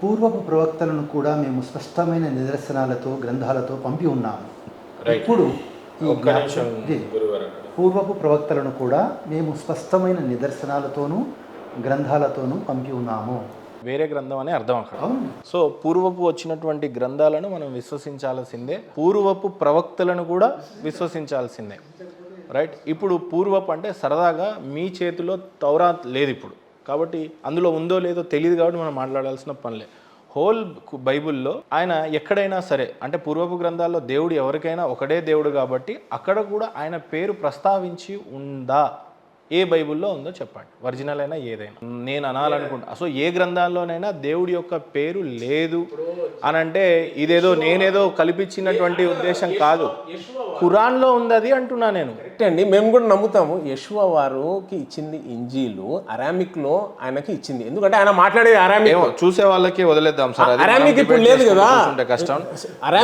పూర్వపు ప్రవక్తలను కూడా మేము స్పష్టమైన నిదర్శనాలతో గ్రంథాలతో పంపి ఉన్నాము. ఇప్పుడు ఈ పూర్వపు ప్రవక్తలను కూడా మేము స్పష్టమైన నిదర్శనాలతోనూ గ్రంథాలతోనూ పంపి ఉన్నాము. వేరే గ్రంథం అని అర్థం అక్కడ. అవును. సో పూర్వపు వచ్చినటువంటి గ్రంథాలను మనం విశ్వసించాల్సిందే, పూర్వపు ప్రవక్తలను కూడా విశ్వసించాల్సిందే. రైట్. ఇప్పుడు పూర్వపు అంటే సరదాగా మీ చేతిలో తౌరాత్ లేదు ఇప్పుడు, కాబట్టి అందులో ఉందో లేదో తెలియదు, కాబట్టి మనం మాట్లాడాల్సిన పనిలే. హోల్ బైబుల్లో ఆయన ఎక్కడైనా సరే, అంటే పూర్వపు గ్రంథాల్లో దేవుడు ఎవరికైనా ఒకడే దేవుడు కాబట్టి అక్కడ కూడా ఆయన పేరు ప్రస్తావించి ఉందా? ఏ బైబుల్లో ఉందో చెప్పండి, ఒరిజినల్ అయినా ఏదైనా. నేను అనాలనుకుంటా, సో ఏ గ్రంథాల్లోనైనా దేవుడి యొక్క పేరు లేదు అని అంటే ఇదేదో నేనేదో కల్పించినటువంటి ఉద్దేశం కాదు, ఖురాన్లో ఉంది అది అంటున్నా నేను. కరెక్ట్ అండి, మేము కూడా నమ్ముతాము. యెషువా వారికి ఇచ్చింది ఇంజీలు అరామిక్లో ఆయనకి ఇచ్చింది, ఎందుకంటే ఆయన మాట్లాడేది అరామిక్. చూసే వాళ్ళకి వదిలేద్దాం సార్, అరామిక్ ఇప్పుడు లేదు కదా, కష్టం.